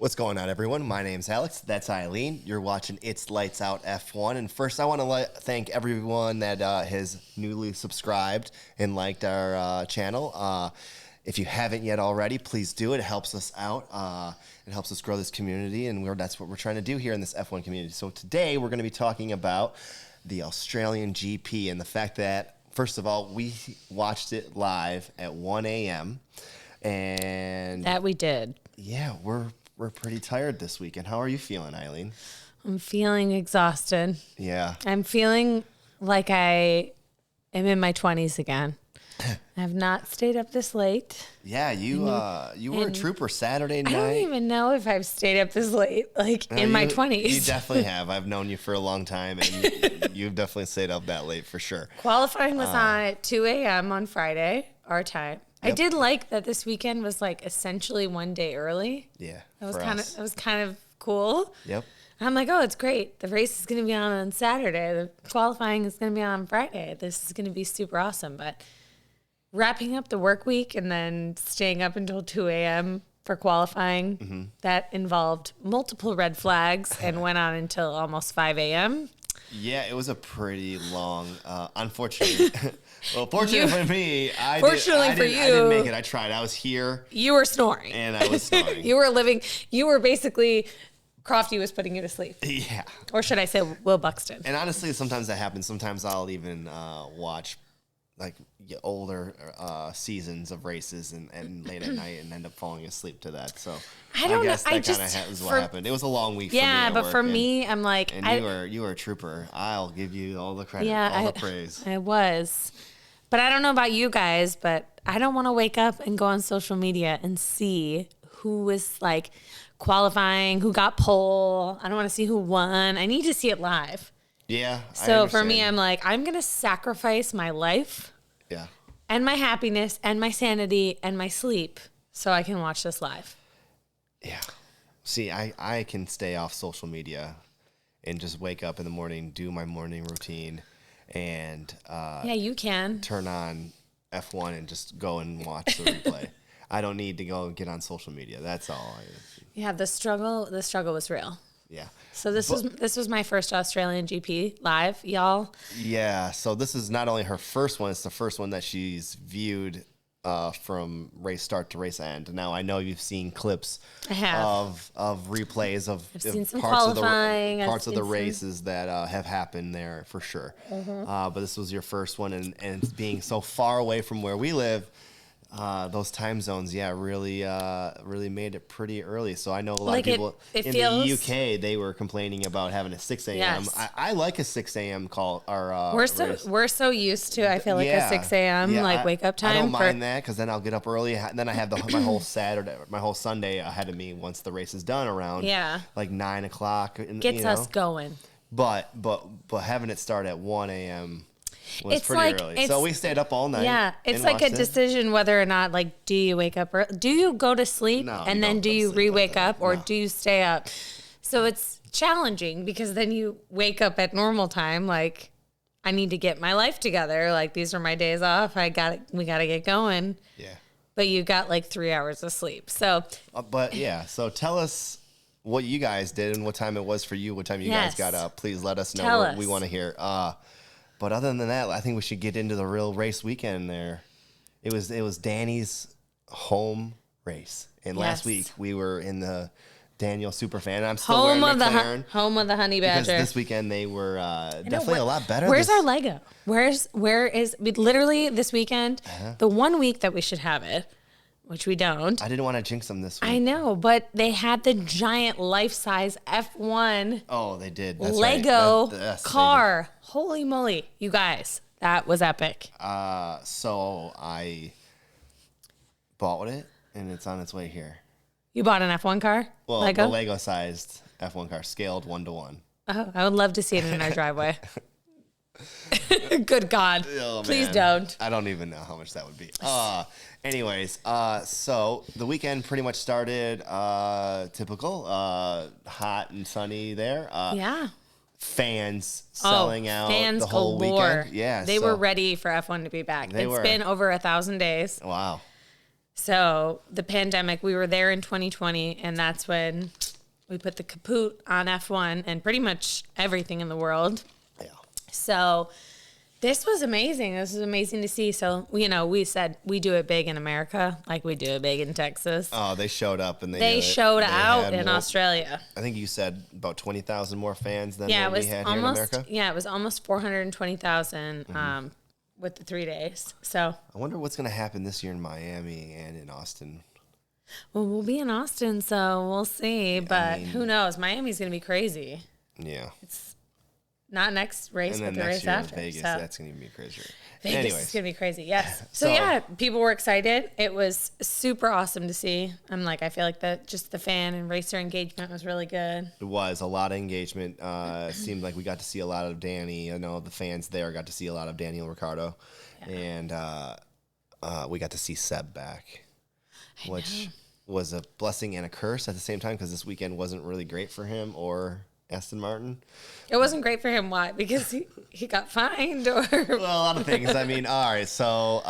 What's going on, everyone? My name's Alex. That's Eileen. You're watching It's Lights Out F1. And first, I want to thank everyone that has newly subscribed and liked our channel. If you haven't yet already, please do it. It helps us out. It helps us grow this community, and that's what we're trying to do here in this F1 community. So today, we're going to be talking about the Australian GP and the fact that, first of all, we watched it live at 1 a.m. And that we did. Yeah, we're pretty tired this weekend. How are you feeling, Eileen? I'm feeling exhausted. Yeah. I'm feeling like I am in my 20s again. I have not stayed up this late. Yeah, you were a trooper Saturday night. I don't even know if I've stayed up this late, in my 20s. You definitely have. I've known you for a long time, and you've definitely stayed up that late for sure. Qualifying was on at 2 a.m. on Friday, our time. Yep. I did like that this weekend was essentially one day early. Yeah, that was kind of cool. Yep. I'm like, oh, it's great. The race is going to be on Saturday. The qualifying is going to be on Friday. This is going to be super awesome. But wrapping up the work week and then staying up until 2 a.m. for qualifying, that involved multiple red flags and went on until almost 5 a.m. Yeah, it was a pretty long, unfortunately. Well, fortunately for me, I didn't make it. I tried. I was here. You were snoring. And I was snoring. You were basically, Crofty was putting you to sleep. Yeah. Or should I say Will Buxton? And honestly, sometimes that happens. Sometimes I'll even watch older seasons of races and late at night and end up falling asleep to that. So I guess that kind of is what happened. It was a long week for me. Yeah, but for me, I'm like... And you were a trooper. I'll give you all the credit, all the praise. I was. But I don't know about you guys, but I don't want to wake up and go on social media and see who was qualifying, who got pole. I don't want to see who won. I need to see it live. Yeah. So for me, I'm like, I'm going to sacrifice my life. Yeah. And my happiness and my sanity and my sleep so I can watch this live. Yeah. See, I can stay off social media and just wake up in the morning, do my morning routine, and yeah, you can turn on F1 and just go and watch the replay. I don't need to go and get on social media. That's all. Yeah, the struggle was real. Yeah. So this was my first Australian GP live, y'all. Yeah. So this is not only her first one; it's the first one that she's viewed from race start to race end. Now I know you've seen clips of replays of parts of the races that have happened there for sure. But this was your first one, and being so far away from where we live. Those time zones, really made it pretty early. So I know a lot of people in the UK, they were complaining about having a 6 a.m. Yes. I like a 6 a.m. call. Or we're so used to. I feel like a 6 a.m. wake up time. I don't mind that because then I'll get up early. And then I have my whole Saturday, my whole Sunday ahead of me once the race is done around 9 o'clock. Gets us going. But having it start at 1 a.m. was pretty early. So we stayed up all night. Yeah, it's like a decision whether or not, do you wake up early? Do you go to sleep and then do you re-wake up or do you stay up? So it's challenging because then you wake up at normal time. I need to get my life together. These are my days off. We got to get going. Yeah. But you got 3 hours of sleep. So. So tell us what you guys did and what time it was for you. What time you guys got up? Please let us know. We want to hear. But other than that, I think we should get into the real race weekend there. It was Danny's home race. And last week we were in the Daniel Superfan. I'm still wearing McLaren. Home of the Honey Badger. Because this weekend they were definitely a lot better. Where's our Lego? Literally this weekend, the 1 week that we should have it, which we don't. I didn't want to jinx them this week. I know, but they had the giant life-size F1. Oh, they did. That's Lego right. car. Holy moly, you guys, that was epic. So I bought it, and it's on its way here. You bought an F1 car? Well, Lego? the Lego-sized F1 car, scaled 1-to-1. Oh, I would love to see it in our driveway. Good God. Oh, please don't. I don't even know how much that would be. Anyways, so the weekend pretty much started typical, hot and sunny there. Fans selling out the whole weekend. Yeah, they were ready for F1 to be back. It's been over 1,000 days. Wow. So the pandemic, we were there in 2020, and that's when we put the kaput on F1 and pretty much everything in the world. Yeah. So this was amazing. This was amazing to see. So, we said we do it big in America, like we do it big in Texas. Oh, they showed up and they showed out in Australia. I think you said about 20,000 more fans than what we had here in America. Yeah, it was almost 420,000 with the 3 days. So I wonder what's going to happen this year in Miami and in Austin. Well, we'll be in Austin, so we'll see. Yeah, but who knows? Miami's going to be crazy. Yeah. It's not next race, but the race after. Vegas, that's going to be crazier. Vegas is going to be crazy, yes. So, yeah, people were excited. It was super awesome to see. I feel like just the fan and racer engagement was really good. It was a lot of engagement. Seemed like we got to see a lot of Danny. I know the fans there got to see a lot of Daniel Ricciardo. Yeah. And we got to see Seb back, which was a blessing and a curse at the same time because this weekend wasn't really great for him or Aston Martin. It wasn't great for him. Why? Because he got fined or... Well, a lot of things. All right. So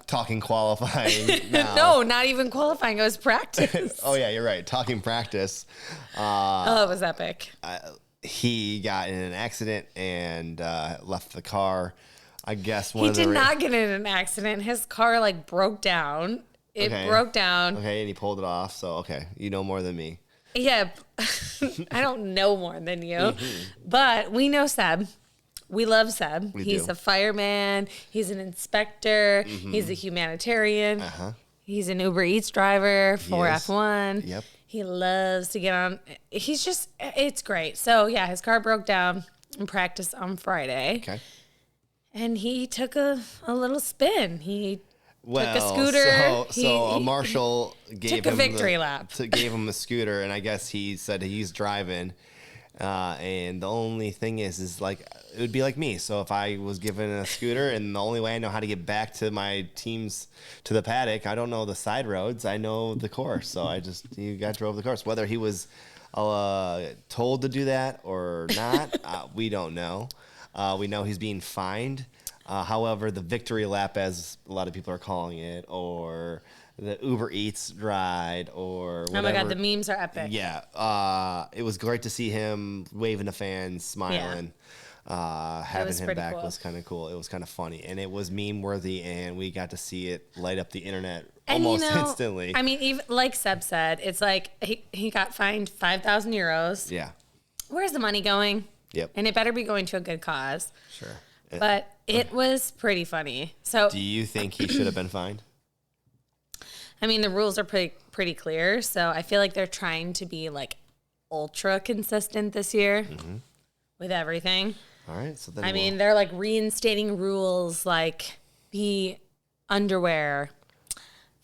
talking qualifying now. No, not even qualifying. It was practice. Oh, yeah, you're right. Talking practice. It was epic. He got in an accident and left the car. I guess he did not get in an accident. His car broke down. It broke down. Okay, and he pulled it off. So, okay. You know more than me. Yeah, I don't know more than you, but we know Seb. We love Seb. He's a fireman. He's an inspector. He's a humanitarian. He's an Uber Eats driver for F1. Yep. He loves to get on. It's great. So, yeah, his car broke down in practice on Friday. Okay. And he took a little spin. He took a scooter. So a marshal gave him a victory lap. Gave him a scooter, and I guess he said he's driving. And the only thing is like it would be like me. So if I was given a scooter, and the only way I know how to get back to my teams to the paddock, I don't know the side roads. I know the course. So he drove the course. Whether he was told to do that or not, we don't know. We know he's being fined. However, the victory lap, as a lot of people are calling it, or the Uber Eats ride, or whatever. Oh my God, the memes are epic. Yeah. It was great to see him waving to fans, smiling. Yeah. Having him back was kind of cool. It was kind of funny. And it was meme worthy, and we got to see it light up the internet almost instantly. I mean, even like Seb said, it's like he got fined 5,000 euros. Yeah. Where's the money going? Yep. And it better be going to a good cause. Sure. But it was pretty funny. So, do you think he should have been fined? I mean, the rules are pretty clear. So I feel like they're trying to be ultra consistent this year with everything. All right. So then I mean, they're reinstating rules the underwear,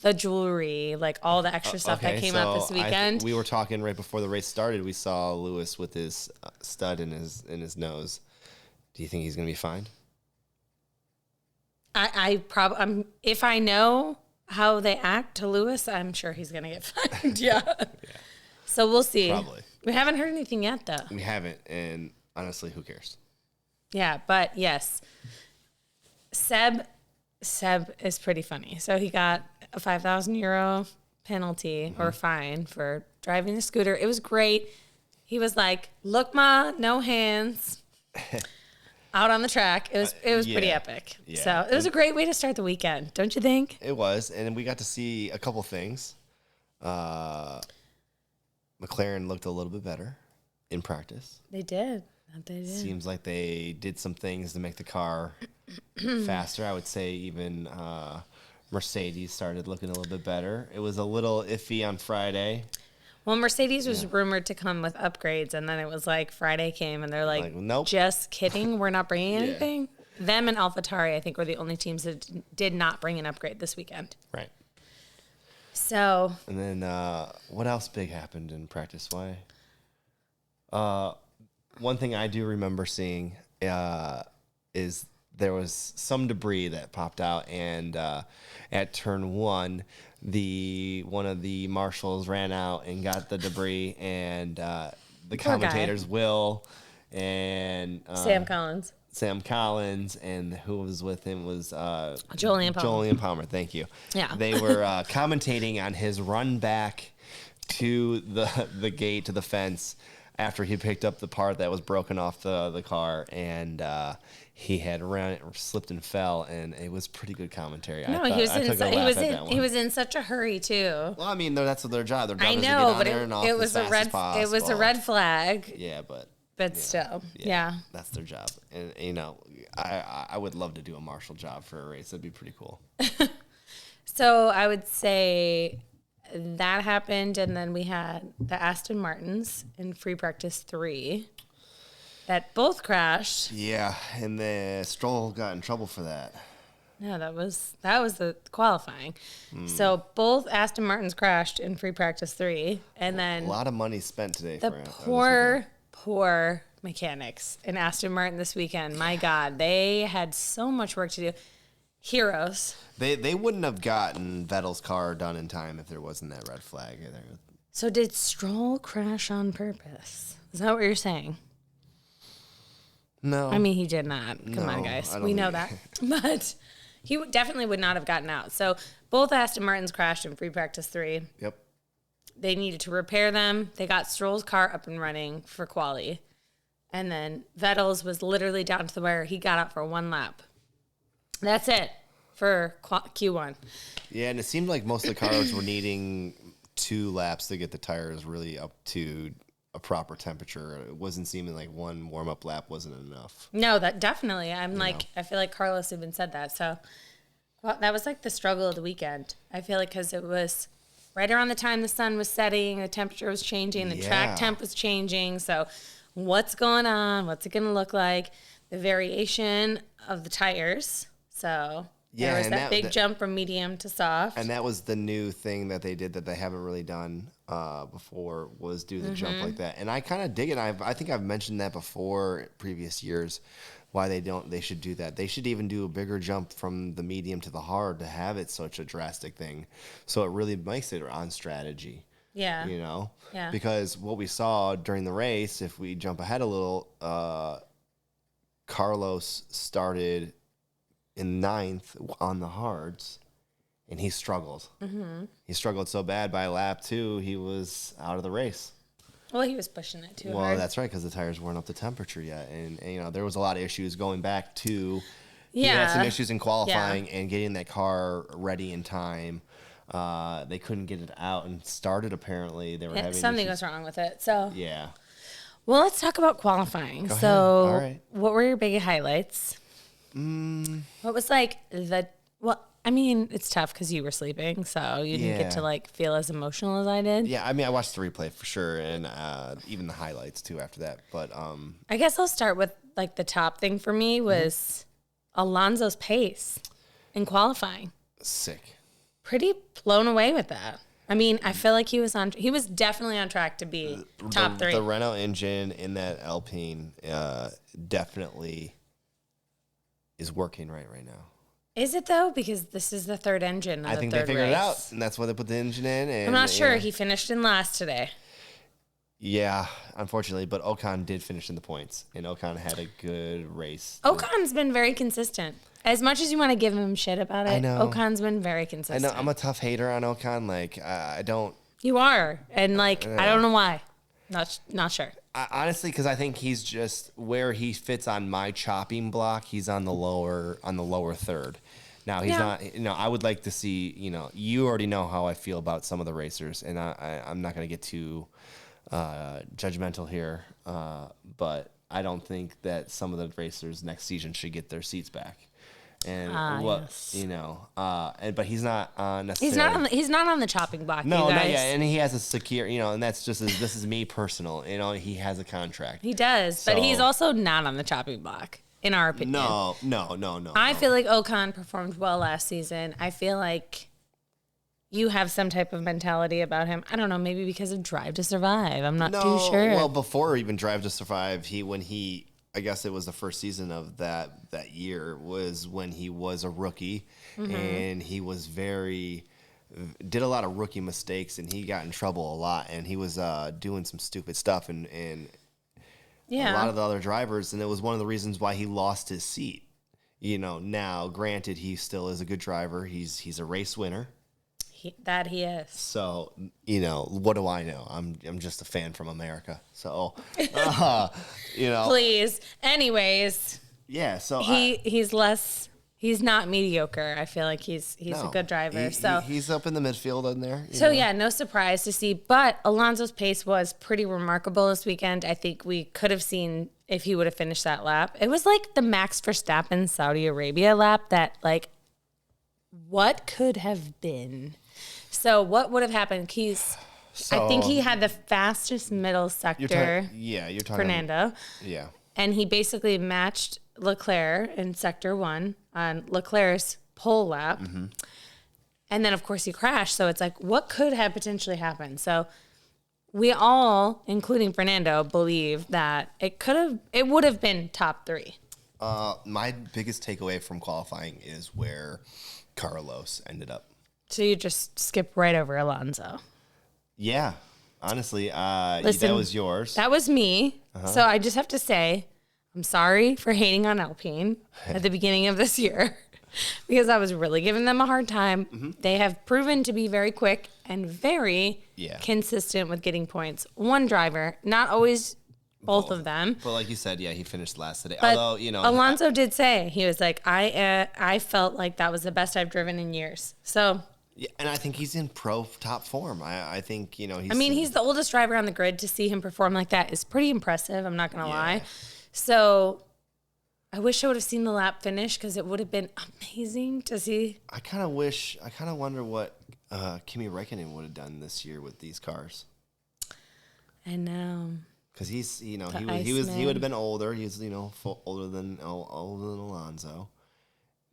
the jewelry, all the extra stuff that came out this weekend. We were talking right before the race started. We saw Lewis with his stud in his nose. Do you think he's going to be fined? If I know how they act to Lewis, I'm sure he's going to get fined. Yeah. So we'll see. Probably. We haven't heard anything yet, though. We haven't, and honestly, who cares? Yeah, but yes, Seb is pretty funny. So he got a 5,000 euro penalty or fine for driving the scooter. It was great. He was like, "Look, ma, no hands." Out on the track. It was pretty epic. Yeah. So it was a great way to start the weekend, don't you think? It was, and we got to see a couple things. McLaren looked a little bit better in practice. They did. Seems like they did some things to make the car faster. I would say even Mercedes started looking a little bit better. It was a little iffy on Friday. Well, Mercedes was rumored to come with upgrades, and then it was Friday came, and they're like nope. Just kidding, we're not bringing anything. Them and AlphaTauri, I think, were the only teams that did not bring an upgrade this weekend. Right. So. And then what else big happened in practice? Why? One thing I do remember seeing is there was some debris that popped out, and at turn 1, one of the marshals ran out and got the debris, and the commentators Will and Sam Collins Sam Collins, and who was with him was Julian Palmer. Julian Palmer, thank you. Yeah. They were commentating on his run back to the gate, to the fence, after he picked up the part that was broken off the car, and he had slipped and fell, and it was pretty good commentary. No, he was in such a hurry too. Well, I mean, that's their job. Their job is to get on there and off it was as fast as possible. It was a red flag. Yeah, but still, yeah, that's their job. And I would love to do a marshal job for a race. That'd be pretty cool. So I would say that happened, and then we had the Aston Martins in free practice 3 that both crashed. Yeah, and the Stroll got in trouble for that. No, that was the qualifying. So both Aston Martins crashed in free practice 3, and then a lot of money spent today. The poor mechanics in Aston Martin this weekend. My God, they had so much work to do. Heroes. They wouldn't have gotten Vettel's car done in time if there wasn't that red flag. So did Stroll crash on purpose? Is that what you're saying? No. I mean, he did not. Come on, guys. We know that. But he definitely would not have gotten out. So both Aston Martins crashed in free practice 3. Yep. They needed to repair them. They got Stroll's car up and running for quali. And then Vettel's was literally down to the wire. He got out for 1 lap. That's it for Q1. Yeah, and it seemed like most of the cars were needing 2 laps to get the tires really up to a proper temperature. It wasn't seeming like 1 warm-up lap wasn't enough. No, that definitely. I feel like Carlos even said that. So that was like the struggle of the weekend. I feel like because it was right around the time the sun was setting, the temperature was changing, the track temp was changing. So what's going on? What's it going to look like? The variation of the tires. So there was that big jump from medium to soft. And that was the new thing that they did that they haven't really done before, was do the jump like that. And I kind of dig it. I think I've mentioned that before previous years, why they should do that. They should even do a bigger jump from the medium to the hard to have it such a drastic thing. So it really makes it on strategy. Yeah. Yeah. Because what we saw during the race, if we jump ahead a little, Carlos started in 9th on the hards, and he struggled. He struggled so bad by lap 2, he was out of the race. Well, he was pushing it too hard. Well, that's right, because the tires weren't up to temperature yet. And there was a lot of issues going back to, he had some issues in qualifying and getting that car ready in time. They couldn't get it out and started, apparently. They were having something issues. was wrong with it. So yeah. Well, let's talk about qualifying. Go ahead. So All right. What were your big highlights? What was I mean, it's tough because you were sleeping, so you didn't get to feel as emotional as I did. Yeah, I mean, I watched the replay for sure, and even the highlights too after that. But I guess I'll start with the top thing for me was Alonso's pace in qualifying. Sick. Pretty blown away with that. I mean, I feel like he was definitely on track to be top 3. The Renault engine in that Alpine definitely is working right now. Is it though? Because this is the 3rd engine. I think they figured it out, and that's why they put the engine in. And, I'm not sure. He finished in last today. Yeah, unfortunately, but Ocon did finish in the points, and Ocon had a good race. Ocon's been very consistent. As much as you want to give him shit about it, I know. Ocon's been very consistent. I know. I'm a tough hater on Ocon. I don't. You are, and I don't know why. Not sure. Honestly, because I think he's just where he fits on my chopping block. He's on the lower 3rd. Now he's not. I would like to see. You already know how I feel about some of the racers, and I'm not going to get too judgmental here. But I don't think that some of the racers next season should get their seats back. And but he's not necessarily. He's not on the chopping block. No, not yet. And he has a secure, and that's just this is me personal. He has a contract. He does, but he's also not on the chopping block, in our opinion. No. I feel like Ocon performed well last season. I feel like you have some type of mentality about him. I don't know, maybe because of Drive to Survive. I'm not too sure. Well, before even Drive to Survive, I guess it was the first season of that year was when he was a rookie, and he was did a lot of rookie mistakes, and he got in trouble a lot, and he was doing some stupid stuff, and Yeah. a lot of the other drivers, and it was one of the reasons why he lost his seat. Now, granted, he still is a good driver. He's a race winner. He is. So, what do I know? I'm just a fan from America. So, Please. Anyways. Yeah. So he's not mediocre. I feel like he's a good driver. He's up in the midfield in there. Yeah, no surprise to see. But Alonso's pace was pretty remarkable this weekend. I think we could have seen if he would have finished that lap. It was like the Max Verstappen Saudi Arabia lap that what could have been? So what would have happened? I think he had the fastest middle sector. You're talking Fernando. Yeah. And he basically matched Leclerc in sector 1 on Leclerc's pole lap. Mm-hmm. And then, of course, he crashed. So it's like, what could have potentially happened? So we all, including Fernando, believe that it would have been top 3. My biggest takeaway from qualifying is where Carlos ended up. So you just skip right over Alonso. Yeah. Honestly, Listen, that was yours. That was me. Uh-huh. So I just have to say, I'm sorry for hating on Alpine at the beginning of this year because I was really giving them a hard time. Mm-hmm. They have proven to be very quick and very consistent with getting points. One driver, not always both of them. But like you said, he finished last today. But although, Alonso did say, he was like, I felt like that was the best I've driven in years. So... Yeah, and I think he's in pro top form. I think, he's the oldest driver on the grid. To see him perform like that is pretty impressive. I'm not going to lie. So I wish I would have seen the lap finish because it would have been amazing to see. I kind of wonder what Kimi Räikkönen would have done this year with these cars. I know. Because he would have been older. He's, older than Alonso.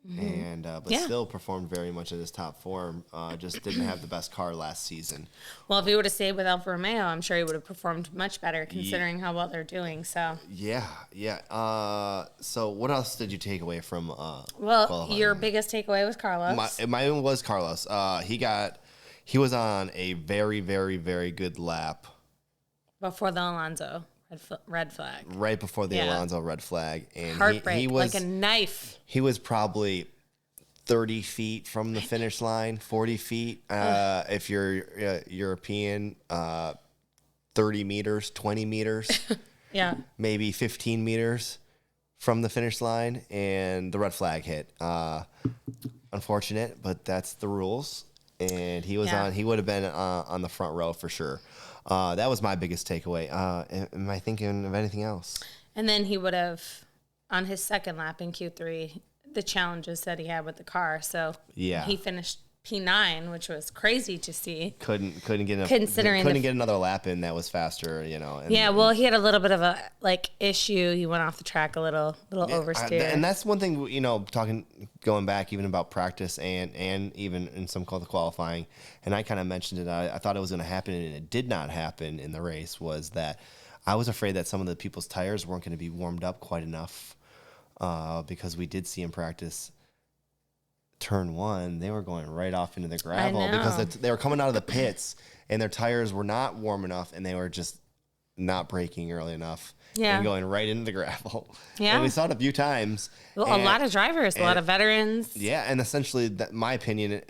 Mm-hmm. And still performed very much at his top form. Just didn't have the best car last season. Well, if he would have stayed with Alfa Romeo, I'm sure he would have performed much better considering how well they're doing. So so what else did you take away from? Your biggest takeaway was Carlos. Mine was Carlos. He was on a very, very, very good lap before the Alonso red flag. Right before the Alonso red flag. And heartbreak, he was like a knife. He was probably 30 feet from the finish line, 40 feet. If you're European, 30 meters, 20 meters. Maybe 15 meters from the finish line, and the red flag hit. Unfortunate, but that's the rules. And he would have been on the front row for sure. That was my biggest takeaway. Am I thinking of anything else? And then he would have, on his second lap in Q3, the challenges that he had with the car. So he finished P9, which was crazy to see. Couldn't get another lap in that was faster, he had a little bit of a issue. He went off the track a little oversteer. And that's one thing, going back even about practice and even in some called the qualifying, and I kind of mentioned it. I thought it was going to happen, and it did not happen in the race. Was that I was afraid that some of the people's tires weren't going to be warmed up quite enough, because we did see in practice. Turn 1, they were going right off into the gravel because they were coming out of the pits and their tires were not warm enough and they were just not braking early enough and going right into the gravel. Yeah. And we saw it a few times. Well, a lot of drivers, a lot of veterans. Yeah, and essentially, my opinion,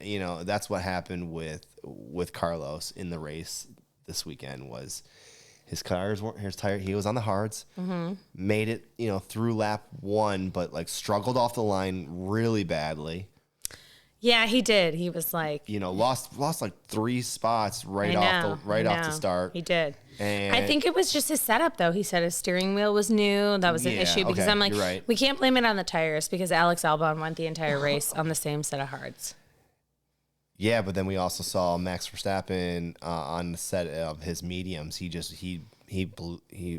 that's what happened with Carlos in the race this weekend was his tires weren't his tire. He was on the hards, made it, through lap 1, but struggled off the line really badly. Yeah, he did. He was lost 3 spots off the start. He did. And I think it was just his setup, though. He said his steering wheel was new. That was an issue because I'm like, right. We can't blame it on the tires because Alex Albon went the entire race on the same set of hards. Yeah, but then we also saw Max Verstappen on the set of his mediums. He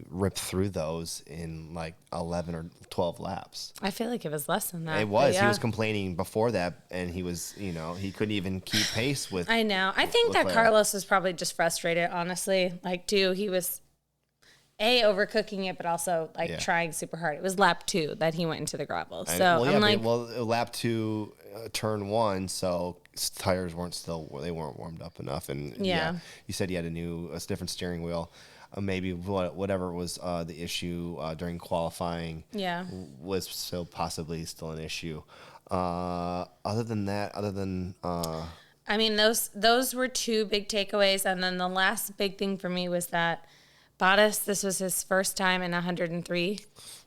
ripped through those in 11 or 12 laps. I feel like it was less than that. It was. He was complaining before that, and he was, he couldn't even keep pace with. I know. I think that Carlos was probably just frustrated, honestly. He was overcooking it, but also trying super hard. It was lap 2 that he went into the gravel. So lap 2, turn 1, so tires weren't warmed up enough, and you said he had a different steering wheel. maybe whatever was the issue during qualifying was still possibly still an issue. Other than that, I mean, those were two big takeaways. And then the last big thing for me was that Bottas, this was his first time in 103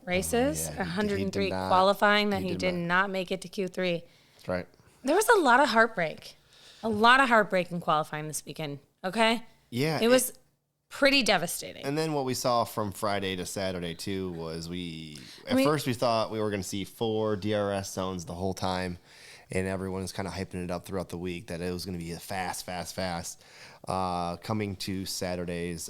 races, 103 qualifying, that he did not make it to Q3. That's right. There was a lot of heartbreak in qualifying this weekend, okay? Yeah. It was pretty devastating. And then what we saw from Friday to Saturday, too, was first we thought we were going to see 4 DRS zones the whole time, and everyone was kind of hyping it up throughout the week that it was going to be a fast. Coming to Saturday's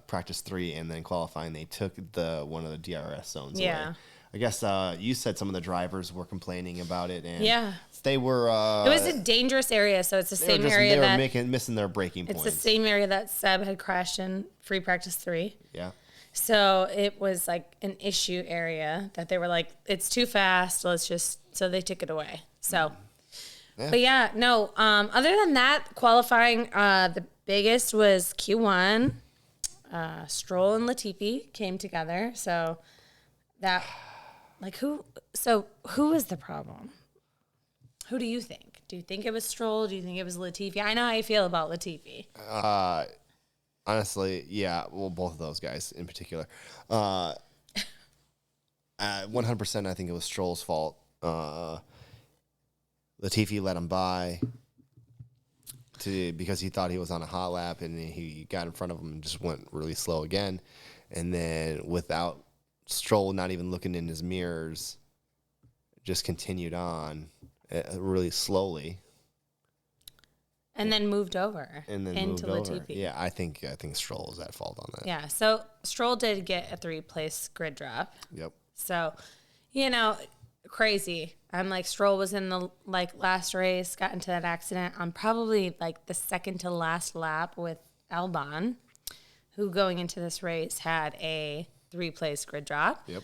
practice 3 and then qualifying, they took one of the DRS zones away. I guess you said some of the drivers were complaining about it, and they were. It was a dangerous area, so it's the same area that they were missing their braking points. It's the same area that Seb had crashed in free practice 3. Yeah. So it was like an issue area that they were like, it's too fast. So they took it away. So, but other than that, qualifying, the biggest was Q1. Stroll and Latifi came together. So that, who was the problem? Who do you think? Do you think it was Stroll? Do you think it was Latifi? I know how you feel about Latifi. Honestly, yeah. Well, both of those guys in particular. 100%, I think it was Stroll's fault. Latifi let him by because he thought he was on a hot lap, and he got in front of him and just went really slow again. And then without Stroll not even looking in his mirrors, just continued on really slowly. And then moved over into Latifi. Yeah, I think Stroll was at fault on that. Yeah, so Stroll did get a 3-place grid drop. Yep. So, crazy. I'm like, Stroll was in the last race, got into that accident on probably the second to last lap with Albon, who going into this race had a 3-place grid drop. Yep.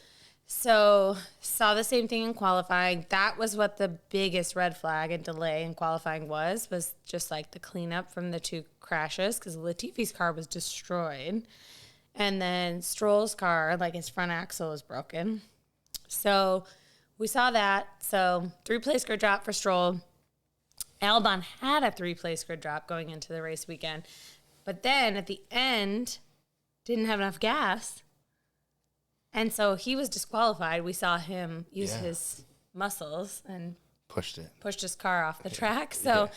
So saw the same thing in qualifying. That was what the biggest red flag and delay in qualifying was just the cleanup from the 2 crashes, because Latifi's car was destroyed. And then Stroll's car, his front axle was broken. So we saw that. So 3-place grid drop for Stroll. Albon had a 3-place grid drop going into the race weekend. But then at the end, didn't have enough gas. And so he was disqualified. We saw him use his muscles and pushed his car off the track. So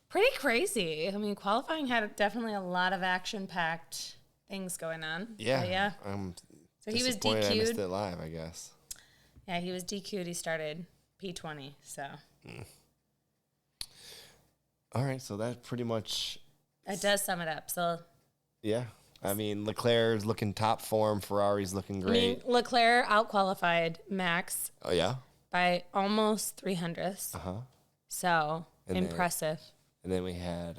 pretty crazy. I mean, qualifying had definitely a lot of action-packed things going on. Yeah. So he was DQ'd. I missed it live, I guess. Yeah, he was DQ'd. He started P20. So. All right. So that pretty much. That does sum it up. So. Yeah. I mean, Leclerc's looking top form. Ferrari's looking great. Leclerc out-qualified Max. Oh, yeah? By almost 300ths. Uh-huh. So, impressive. And then we had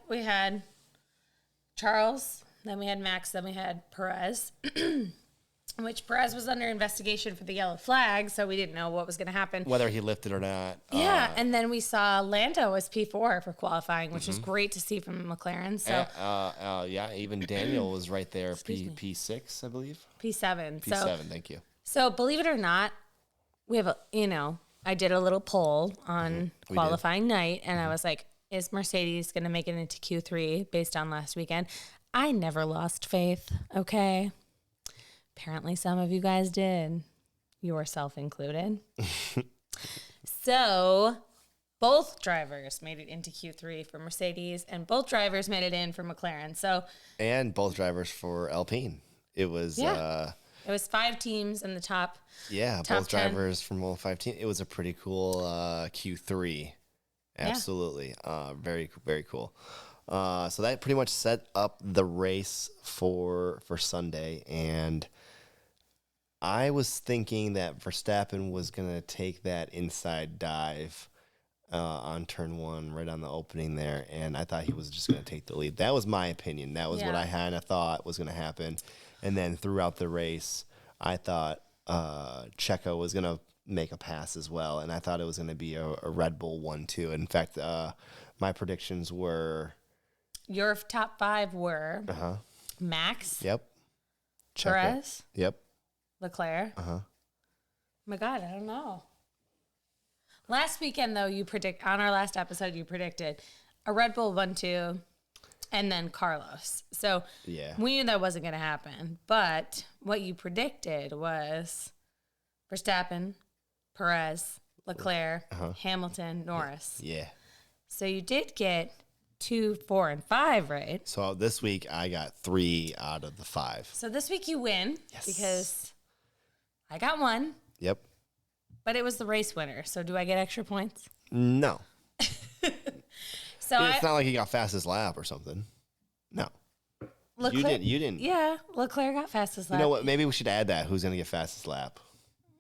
we had Charles, then we had Max, then we had Perez, which Perez was under investigation for the yellow flag, so we didn't know what was going to happen. Whether he lifted or not. Yeah, and then we saw Lando as P4 for qualifying, which was great to see from McLaren. So, even Daniel was right there, P6, I believe. P7. P7, thank you. So, believe it or not, we have I did a little poll on qualifying night, and I was like, is Mercedes going to make it into Q3 based on last weekend? I never lost faith, okay? Apparently some of you guys did, yourself included. So both drivers made it into Q3 for Mercedes, and both drivers made it in for McLaren. And both drivers for Alpine. It was... It was 5 teams in the top. Yeah, top both 10. drivers from all 5 teams. It was a pretty cool Q3. Absolutely. Very, very cool. So that pretty much set up the race for Sunday. And I was thinking that Verstappen was going to take that inside dive on turn 1, right on the opening there. And I thought he was just going to take the lead. That was my opinion. That was what I kind of thought was going to happen. And then throughout the race, I thought Checo was going to make a pass as well. And I thought it was going to be a Red Bull 1-2. In fact, my predictions were your top 5 were Max. Yep. Perez. Yep. Leclerc. Oh my God, I don't know. Last weekend, though, on our last episode, you predicted a Red Bull 1-2 and then Carlos. So we knew that wasn't going to happen. But what you predicted was Verstappen, Perez, Leclerc, Hamilton, Norris. Yeah. So you did get 2, 4, and 5, right? So this week I got 3 out of the 5. So this week you win because I got 1. Yep. But it was the race winner. So do I get extra points? No. So it's not like he got fastest lap or something. No. Leclerc, you didn't. Yeah, Leclerc got fastest lap. You know what? Maybe we should add that. Who's going to get fastest lap?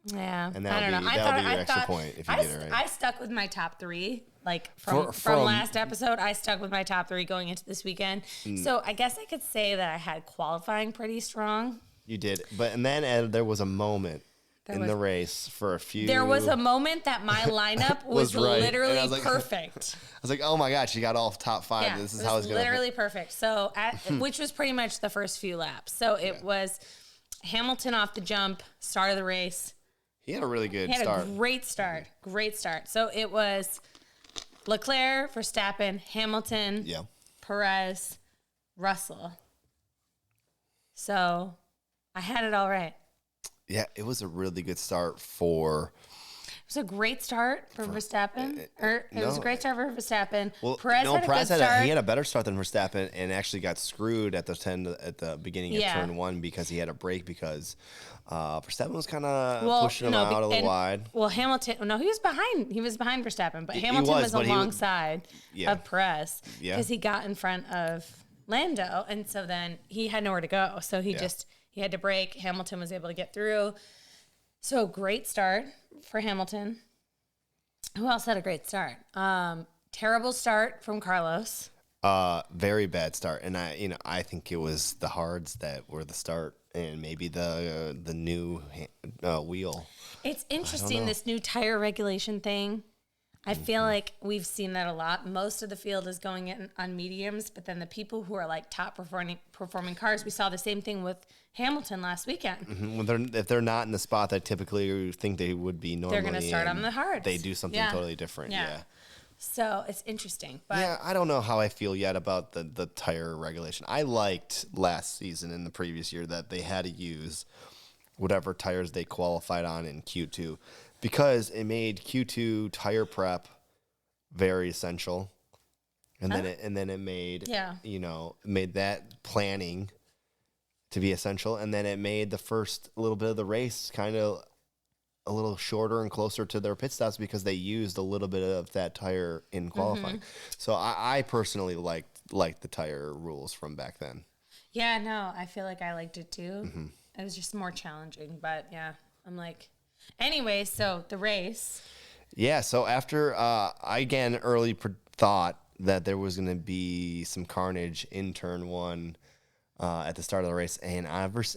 Yeah. And that'll be your extra point if you get it right. I stuck with my top 3. Like from last episode, I stuck with my top 3 going into this weekend. So I guess I could say that I had qualifying pretty strong. You did. And then there was a moment the race for a few. There was a moment that my lineup was right. Literally perfect. I was like, oh my God, she got all top 5. Yeah, this is how it's going to literally perfect. So, which was pretty much the first few laps. So it was Hamilton off the jump, start of the race. He had a really good start. A great start. So it was Leclerc, Verstappen, Hamilton, Perez, Russell. So I had it all right. Yeah, it was a really good start for... It was a great start for Verstappen. It was a great start for Verstappen. Well, Perez had a good start. He had a better start than Verstappen and actually got screwed at the beginning of turn 1 because he had a break because Verstappen was kind of pushing him out a little wide. Well, Hamilton, he was behind. He was behind Verstappen, but Hamilton was alongside of Perez because he got in front of Lando, and so then he had nowhere to go. So he had to brake. Hamilton was able to get through. So great start for Hamilton. Who else had a great start? Terrible start from Carlos. Very bad start, and I think it was the hards that were the start, and maybe the new wheel. It's interesting, this new tire regulation thing. I feel like we've seen that a lot. Most of the field is going in on mediums, but then the people who are like top performing cars, we saw the same thing with Hamilton last weekend. Mm-hmm. If they're not in the spot that typically you think they would be normally, they're going to start on the hards. They do something totally different. Yeah. So it's interesting. But I don't know how I feel yet about the tire regulation. I liked last season and the previous year that they had to use whatever tires they qualified on in Q2. Because it made Q2 tire prep very essential, and then it made made that planning to be essential, and then it made the first little bit of the race kind of a little shorter and closer to their pit stops because they used a little bit of that tire in qualifying. So I personally liked the tire rules from back then. Yeah, no, I feel like I liked it too. It was just more challenging, but I'm like. Anyway, so the race. Yeah, so after I again early thought that there was going to be some carnage in turn 1 at the start of the race, and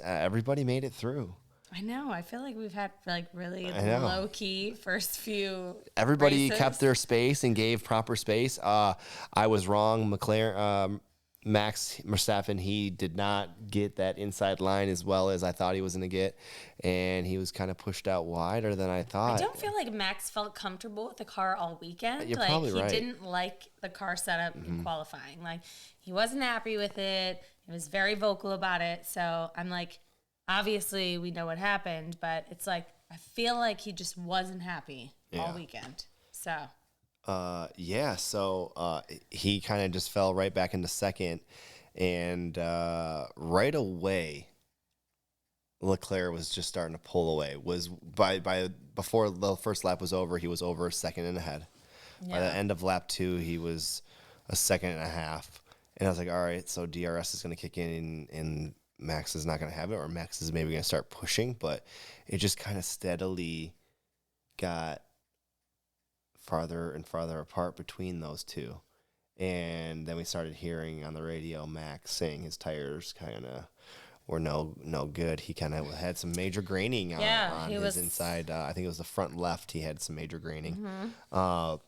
everybody made it through. I know. I feel like we've had like really low key first few. Everybody kept their space and gave proper space. I was wrong. Max Verstappen, he did not get that inside line as well as I thought he was going to get, and he was kind of pushed out wider than I thought. I don't feel like Max felt comfortable with the car all weekend. You're probably right. He didn't like the car setup in qualifying. Like, he wasn't happy with it. He was very vocal about it. So I'm like, obviously we know what happened, but it's like, I feel like he just wasn't happy all weekend. So... So he kind of just fell right back into second, and right away, Leclerc was just starting to pull away. Was before the first lap was over, he was over a second and ahead. Yeah. By the end of lap 2, he was a second and a half, and I was like, all right, so DRS is going to kick in, and Max is not going to have it, or Max is maybe going to start pushing, but it just kind of steadily got farther and farther apart between those two. And then we started hearing on the radio Max saying his tires kind of were no good. He kind of had some major graining on his inside. I think it was the front left. He had some major graining. But,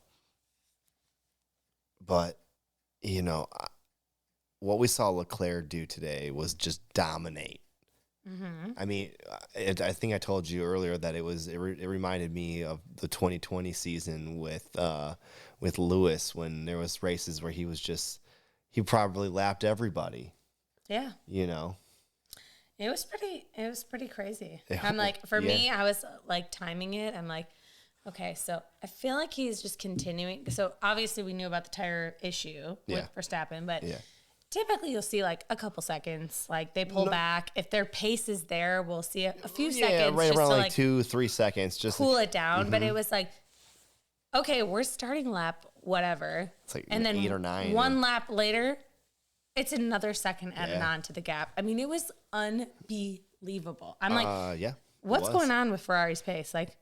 what we saw Leclerc do today was just dominate. I mean, I think I told you earlier that it reminded me of the 2020 season with Lewis, when there was races where he probably lapped everybody. Yeah. You know. It was pretty crazy. I'm like, for me, I was like timing it. I'm like, okay, so I feel like he's just continuing. So obviously we knew about the tire issue with Verstappen, but typically you'll see like a couple seconds, like they pull back. If their pace is there, we'll see a few seconds. Right just around to, like 2-3 seconds. Just cool it down. But it was like, okay, we're starting lap, whatever. It's like and then 8 or 9. One lap later, it's another second added on to the gap. I mean, it was unbelievable. I'm like, what's going on with Ferrari's pace? Like,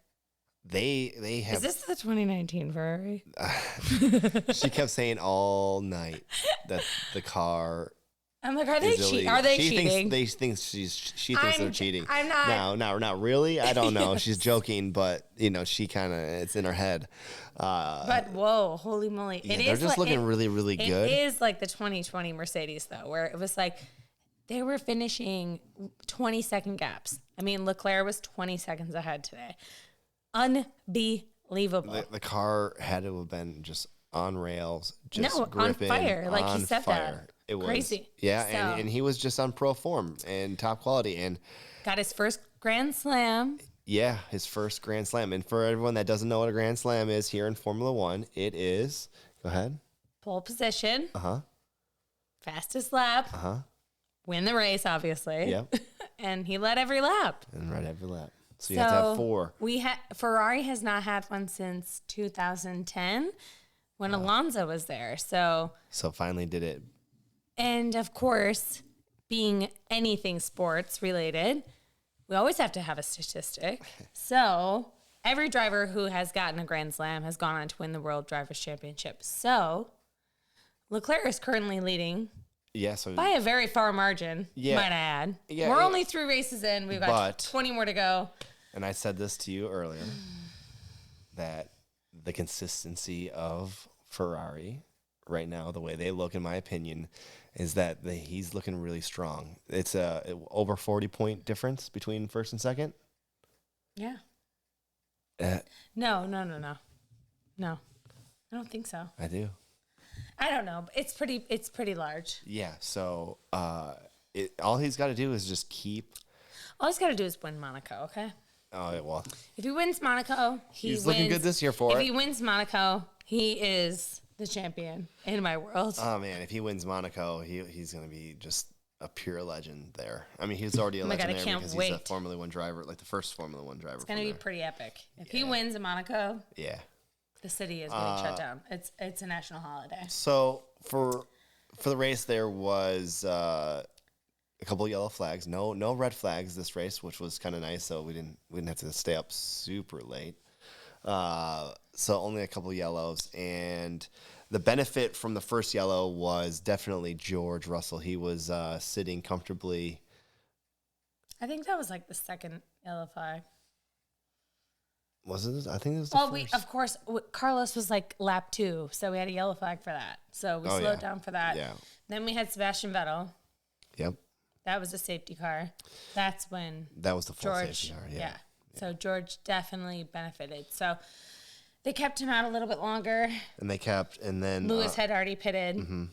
they have. Is this the 2019 Ferrari? She kept saying all night that the car. I'm like, are they cheating? Are they cheating? She thinks they're cheating. I'm not. No, not really. I don't know. She's joking, but she kind of, it's in her head. But whoa, holy moly! Yeah, they're just looking really, really good. It is like the 2020 Mercedes though, where it was like they were finishing 20-second gaps. I mean, Leclerc was 20 seconds ahead today. Unbelievable. The car had to have been just on rails, just gripping, on fire, like he said fire. that. It was crazy. Yeah, and he was just on pro form and top quality, and got his first Grand Slam. Yeah, his first Grand Slam. And for everyone that doesn't know what a Grand Slam is here in Formula One, it is, go ahead. Pole position. Fastest lap. Win the race, obviously. Yep. And he led every lap. So you have to have 4. Ferrari has not had one since 2010 when Alonso was there. So finally did it. And of course, being anything sports related, we always have to have a statistic. So every driver who has gotten a Grand Slam has gone on to win the World Drivers' Championship. So Leclerc is currently leading by a very far margin, might I add. Yeah, we're only 3 races in. We've got 20 more to go. And I said this to you earlier, that the consistency of Ferrari right now, the way they look, in my opinion, is that he's looking really strong. It's a over 40-point difference between first and second. Yeah. No. I don't think so. I do. I don't know. It's pretty large. Yeah. So all he's got to do is just keep. All he's got to do is win Monaco. Okay. Oh well. If he wins Monaco, he's looking good this year for it. If he wins Monaco, he is the champion in my world. Oh man, if he wins Monaco, he's gonna be just a pure legend there. I mean, he's already a legend there because he's a Formula One driver, like the first Formula One driver. It's gonna be pretty epic if he wins in Monaco. Yeah, the city is getting shut down. It's a national holiday. So for the race, there was a couple of yellow flags, no red flags this race, which was kind of nice. So we didn't have to stay up super late. So only a couple of yellows, and the benefit from the first yellow was definitely George Russell. He was sitting comfortably. I think that was like the second yellow flag. Was it? I think it was the first. Of course, Carlos was like lap 2, so we had a yellow flag for that. So we slowed down for that. Yeah. Then we had Sebastian Vettel. Yep. That was a safety car. That's when that was the full safety car. Yeah. So George definitely benefited. So they kept him out a little bit longer. And then Lewis had already pitted. Mm-hmm.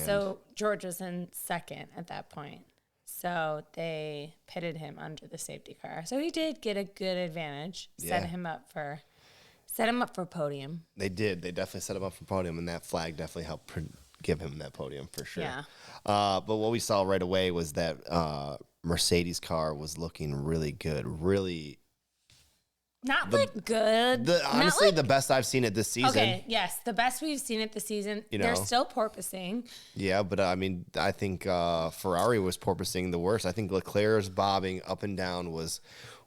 So George was in second at that point. So they pitted him under the safety car. So he did get a good advantage. Set him up for podium. They did. They definitely set him up for podium, and that flag definitely helped give him that podium for sure. Yeah. But what we saw right away was that Mercedes car was looking really good. Really. Good. Honestly, the best I've seen it this season. Okay, yes, the best we've seen it this season. They're still porpoising. Yeah, but I mean, I think Ferrari was porpoising the worst. I think Leclerc's bobbing up and down was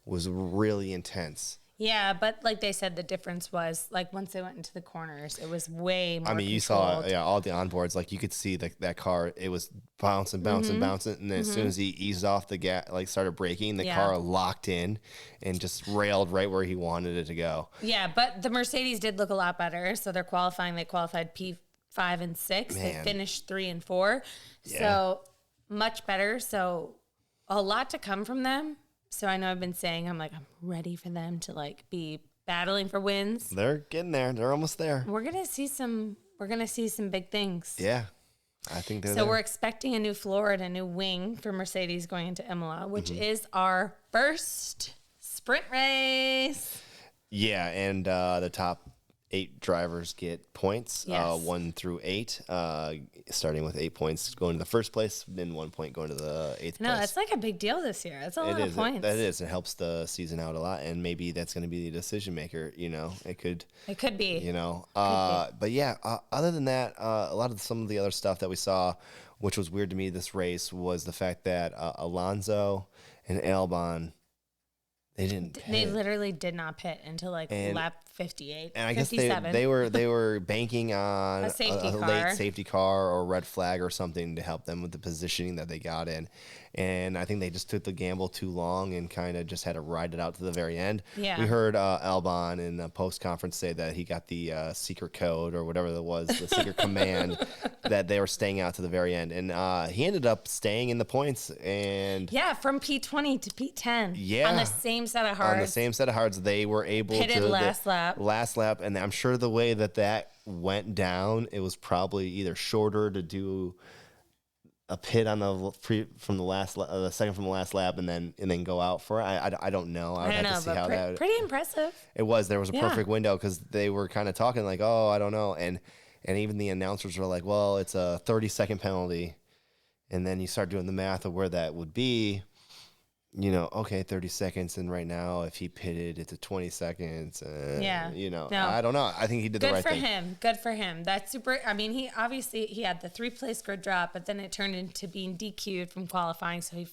really intense. Yeah, but like they said, the difference was like once they went into the corners, it was way more. I mean, you saw all the onboards. Like you could see that car. It was bouncing, and then as soon as he eased off the gas, like started braking, the car locked in and just railed right where he wanted it to go. Yeah, but the Mercedes did look a lot better. So they're qualifying. They qualified P5 5 and 6. Man. They finished 3 and 4. Yeah. So much better. So a lot to come from them. So I know I've been saying, I'm ready for them to like be battling for wins. They're getting there. They're almost there. We're going to see some big things. Yeah. I think they're So there. we're expecting a new floor and a new wing for Mercedes going into Imola, which is our first sprint race. Yeah, and the top 8 drivers get points, Yes. 1 through 8, starting with 8 points going to the first place, then 1 point going to the 8th place. No, that's like a big deal this year. That's a lot of points. That is. It helps the season out a lot, and maybe that's going to be the decision maker. You know, it could be. You know, but yeah. Other than that, a lot of some of the other stuff that we saw, which was weird to me this race, was the fact that Alonso and Albon. They didn't pit. They literally did not pit until like lap 58, and I guess 57. they were banking on a late safety car or red flag or something to help them with the positioning that they got in. And I think they just took the gamble too long and kind of just had to ride it out to the very end. Yeah. We heard Albon in the post conference say that he got the secret code or whatever that was, the secret command that they were staying out to the very end. And he ended up staying in the points. And yeah, from P20 to P10. Yeah. On the same set of hards. On the same set of hards, they were able pitted to last lap. And I'm sure the way that went down, it was probably either shorter to do a pit on the second from the last lap and then go out for it. I don't know. I would have to see how that. Pretty impressive. It was. There was a perfect window because they were kind of talking like, oh, I don't know, and even the announcers were like, well, it's a 30-second penalty, and then you start doing the math of where that would be. You know, okay, 30 seconds, and right now, if he pitted, it's a 20 seconds. Yeah. You know, No. I don't know. I think he did the right thing. Good for him. That's super. I mean, he had the 3-place grid drop, but then it turned into being DQ'd from qualifying. So he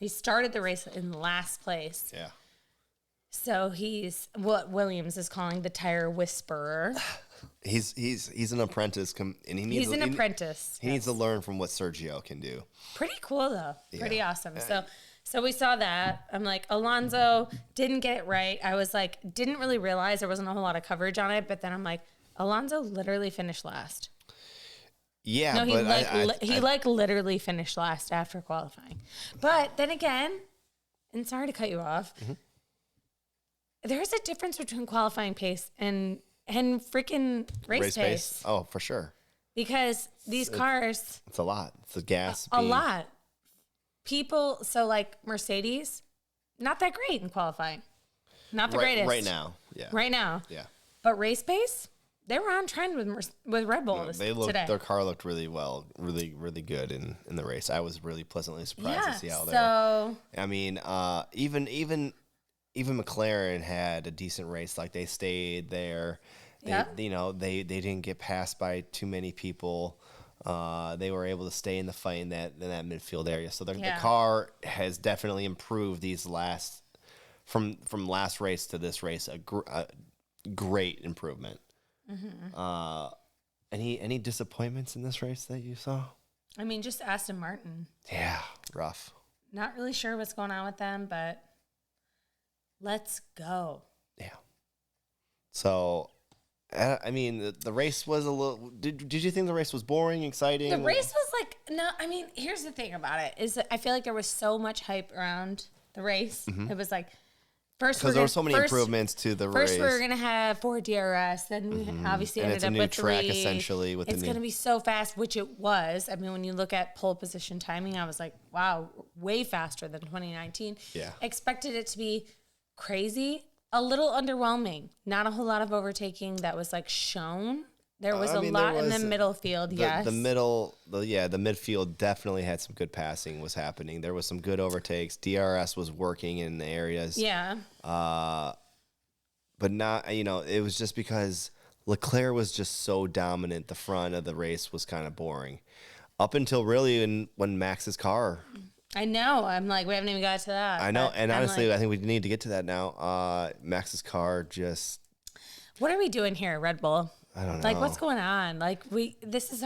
started the race in last place. Yeah. So he's what Williams is calling the tire whisperer. He's an apprentice, and he needs. He's an apprentice. He needs to learn from what Sergio can do. Pretty cool though. Yeah. Pretty awesome. So we saw that. I'm like, Alonso didn't get it right. I was like, didn't really realize there wasn't a whole lot of coverage on it. But then I'm like, Alonso literally finished last. Yeah, no, he but literally finished last after qualifying. But then again, and sorry to cut you off, there's a difference between qualifying pace and freaking race pace. Oh, for sure. Because these cars, it's a lot. It's the gas. A lot. People, so like Mercedes, not that great in qualifying. Not the greatest. Right now. Yeah. Right now. Yeah. But race pace, they were on trend with Red Bull today. Their car looked really well, really, really good in the race. I was really pleasantly surprised to see how I mean, even McLaren had a decent race. Like they stayed there. They didn't get passed by too many people. They were able to stay in the fight in that midfield area. So the car has definitely improved from last race to this race. A great improvement. Mm-hmm. Any disappointments in this race that you saw? I mean, just Aston Martin. Yeah, rough. Not really sure what's going on with them, but let's go. Yeah. So. I mean, the race was a little. Did you think the race was boring, exciting? The race was like no. I mean, here's the thing about it is that I feel like there was so much hype around the race. Mm-hmm. It was like first because there were so many improvements to the race. First, we were gonna have 4 DRS, then we obviously and ended up with 3. It's a new track essentially. It's gonna be so fast, which it was. I mean, when you look at pole position timing, I was like, wow, way faster than 2019. Yeah, expected it to be crazy. A little underwhelming. Not a whole lot of overtaking that was like shown. There was a lot in the middle field. The midfield definitely had some good passing was happening. There was some good overtakes. DRS was working in the areas. Yeah. But not, it was just because Leclerc was just so dominant. The front of the race was kind of boring up until really when Max's car. I know. I'm like, we haven't even got to that. I know. And honestly, I think we need to get to that now. Max's car just. What are we doing here, Red Bull? I don't know. Like, what's going on? Like, this is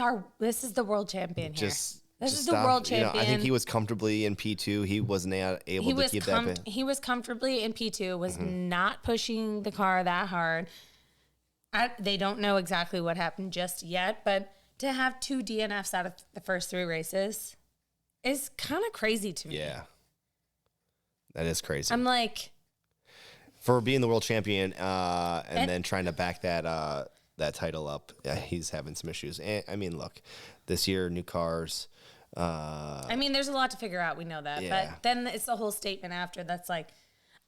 the world champion here. This is the world champion. I think he was comfortably in P2. He wasn't able to keep that. He was comfortably in P2, was not pushing the car that hard. They don't know exactly what happened just yet, but to have 2 DNFs out of the first 3 races is kind of crazy to me. Yeah. That is crazy. I'm like... For being the world champion and then trying to back that title up, he's having some issues. And, I mean, look, this year, new cars. I mean, there's a lot to figure out. We know that. Yeah. But then it's the whole statement after that's like,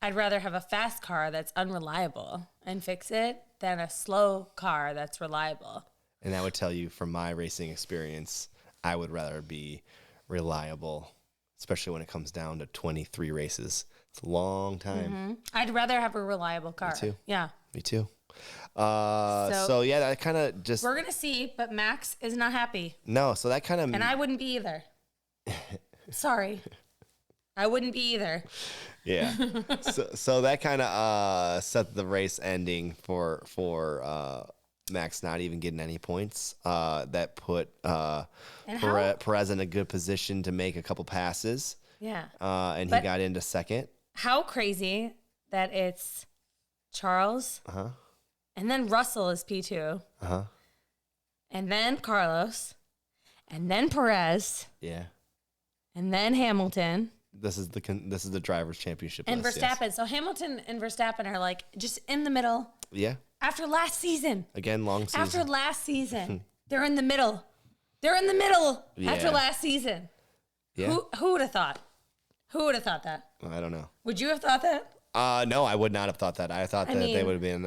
I'd rather have a fast car that's unreliable and fix it than a slow car that's reliable. And I would tell you from my racing experience, I would rather be reliable, especially when it comes down to 23 races. It's a long time. Mm-hmm. I'd rather have a reliable car. Me too. Yeah. Me too. So yeah, that kind of just... We're going to see, but Max is not happy. No, so that kind of... And I wouldn't be either. Sorry. I wouldn't be either. Yeah. so that kind of set the race ending for Max not even getting any points. That put Perez in a good position to make a couple passes. Yeah. And he got into second. How crazy that it's Charles, and then Russell is P2, and then Carlos, and then Perez, and then Hamilton. This is the drivers' championship and list, Verstappen. yes. So Hamilton and Verstappen are like just in the middle. Yeah. After last season. Again, long season. After last season, they're in the middle. They're in the middle after last season. Yeah. Who would have thought? Who would have thought that? I don't know. Would you have thought that? No, I would not have thought that. I thought that they would have been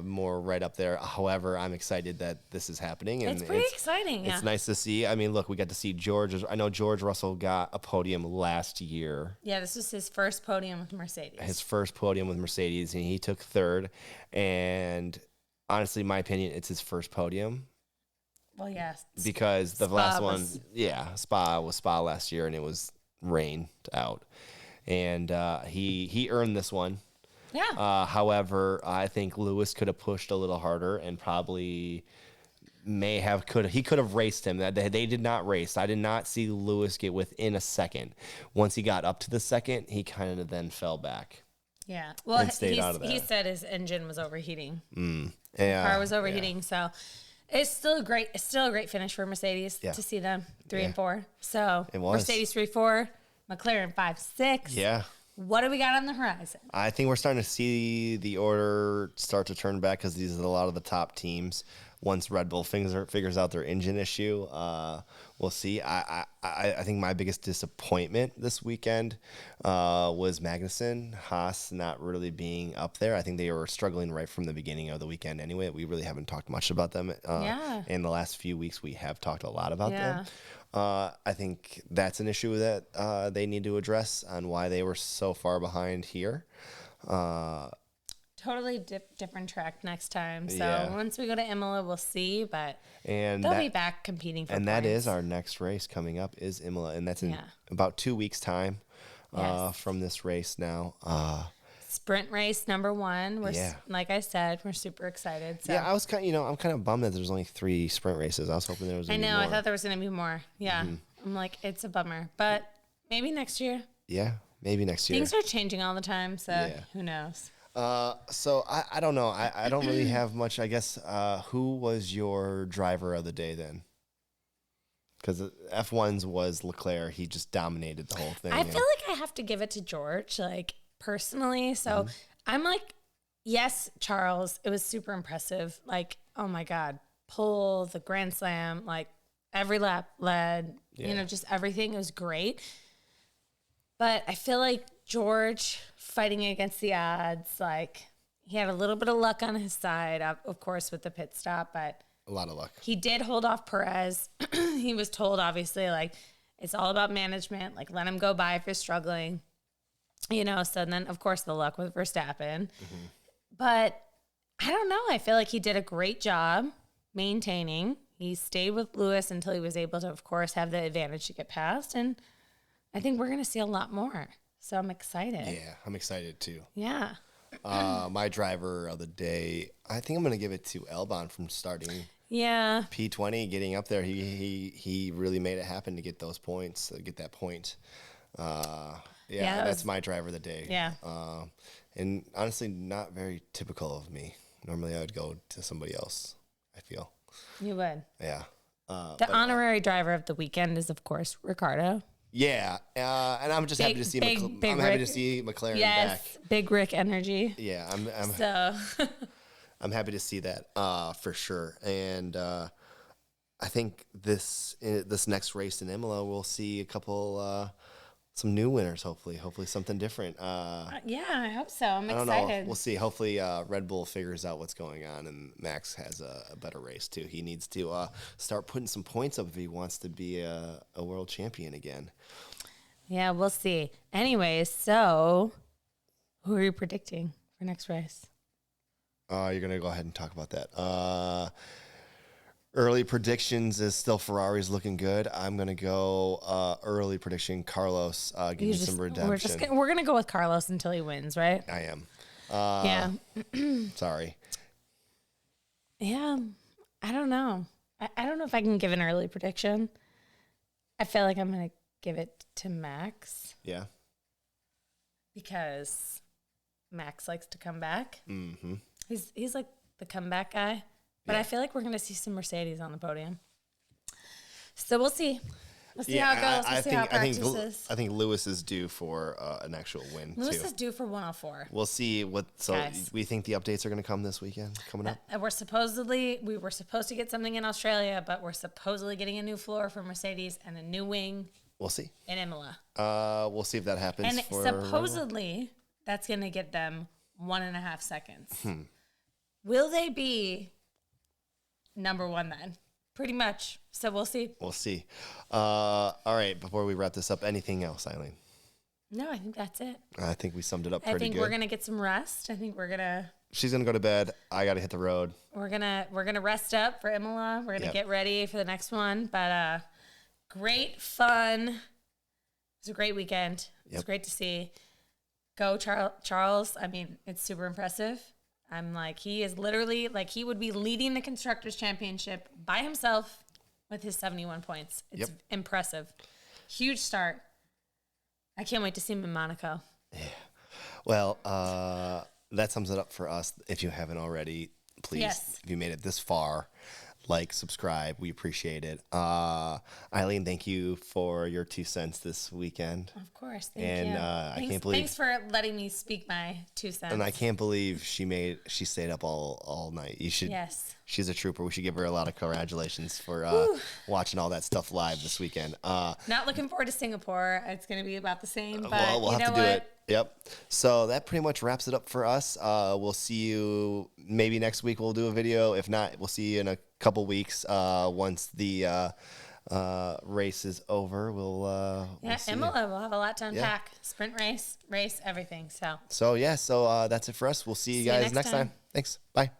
more right up there. However, I'm excited that this is happening. And it's pretty exciting. It's nice to see. I mean, look, we got to see George. I know George Russell got a podium last year. Yeah, this was his first podium with Mercedes. His first podium with Mercedes, and he took third. And honestly, in my opinion, it's his first podium. Well, yes. Because the last one, Spa was Spa last year, and it was rained out. And he earned this one. Yeah. However, I think Lewis could have pushed a little harder and probably could have raced him. That they did not race. I did not see Lewis get within a second. Once he got up to the second, he kind of then fell back. Yeah. Well, he said his engine was overheating. Yeah. The car was overheating, so it's still a great finish for Mercedes to see them 3 and 4. So it was. Mercedes 3-4, McLaren 5-6. Yeah. What do we got on the horizon? I think we're starting to see the order start to turn back because these are a lot of the top teams. Once Red Bull figures out their engine issue, we'll see. I think my biggest disappointment this weekend was Magnussen. Haas not really being up there. I think they were struggling right from the beginning of the weekend anyway. We really haven't talked much about them. In the last few weeks, we have talked a lot about them. I think that's an issue that they need to address on why they were so far behind here. Totally different track next time. So once we go to Imola, we'll see. But they'll be back competing for points. That is our next race coming up is Imola, and that's in about 2 weeks' time from this race now. Sprint race number 1. Like I said, we're super excited. So. Yeah, I was I'm kind of bummed that there's only 3 sprint races. I was hoping there was. I know. I thought there was going to be more. Yeah, I'm like, it's a bummer, but maybe next year. Yeah, maybe next year. Things are changing all the time, so who knows? So I don't know. I don't really have much. I guess who was your driver of the day then? Because F1's was Leclerc. He just dominated the whole thing. I feel like I have to give it to George, like personally. So I'm like, yes, Charles. It was super impressive. Like, oh my God, pole, the Grand Slam, like every lap led. Just everything. It was great. But I feel like George fighting against the odds, like he had a little bit of luck on his side, of course, with the pit stop, but a lot of luck. He did hold off Perez. He was told, obviously, like it's all about management. Like let him go by if you're struggling, So then, of course, the luck with Verstappen. But I don't know. I feel like he did a great job maintaining. He stayed with Lewis until he was able to, of course, have the advantage to get past, and I think we're going to see a lot more. So I'm excited. Yeah, I'm excited too. Yeah. My driver of the day, I think I'm going to give it to Albon from starting. Yeah. P20, getting up there. He really made it happen to get those points, get that point. That's my driver of the day. Yeah. And honestly, not very typical of me. Normally I would go to somebody else, I feel. You would. Yeah. The honorary driver of the weekend is, of course, Ricardo. Yeah, and I'm just happy to see happy to see McLaren back. Big Rick energy. Yeah, I'm happy to see that for sure. And I think this next race in Imola, we'll see a couple some new winners. Hopefully something different. Yeah, I hope so. I'm excited. I don't know. We'll see. Hopefully Red Bull figures out what's going on, and Max has a better race too. He needs to start putting some points up if he wants to be a world champion again. Yeah, we'll see. Anyways, so who are you predicting for next race? You're gonna go ahead and talk about that. Early predictions is still Ferrari's looking good. I'm going to go early prediction Carlos, give me some redemption. We're going to go with Carlos until he wins, right? I am. Yeah. Sorry. Yeah. I don't know. I don't know if I can give an early prediction. I feel like I'm going to give it to Max. Yeah. Because Max likes to come back. Mm-hmm. He's like the comeback guy. But I feel like we're going to see some Mercedes on the podium. So we'll see. We'll see how it goes. We'll see how practice is. I think Lewis is due for an actual win, Lewis is due for 104. We'll see what. So we think the updates are going to come this weekend, coming up? We were supposed to get something in Australia, but we're supposedly getting a new floor for Mercedes and a new wing. We'll see. In Imola. We'll see if that happens. And supposedly, that's going to get them 1.5 seconds. Will they be number one then? Pretty much. So we'll see. We'll see. All right. Before we wrap this up, anything else, Eileen? No, I think that's it. I think we summed it up pretty good. I think we're going to get some rest. I think we're going to... She's going to go to bed. I got to hit the road. We're gonna rest up for Imola. We're going to get ready for the next one. But great fun. It was a great weekend. It was great to see. Go Charles. I mean, it's super impressive. I'm like, he is literally like he would be leading the Constructors' Championship by himself with his 71 points. It's impressive. Huge start. I can't wait to see him in Monaco. Yeah. Well, that sums it up for us. If you haven't already, please, if you made it this far, like, subscribe. We appreciate it. Eileen, thank you for your 2 cents this weekend. Of course. Thank you. I can't believe. Thanks for letting me speak my 2 cents. And I can't believe she stayed up all night. You should. Yes. She's a trooper. We should give her a lot of congratulations for watching all that stuff live this weekend. Not looking forward to Singapore. It's going to be about the same. But well, we'll have to do it. Yep. So that pretty much wraps it up for us. We'll see you maybe next week. We'll do a video. If not, we'll see you in a couple weeks once the race is over. We'll Imola. We'll have a lot to unpack. Sprint race, everything. So that's it for us. We'll see you guys next time. Thanks. Bye.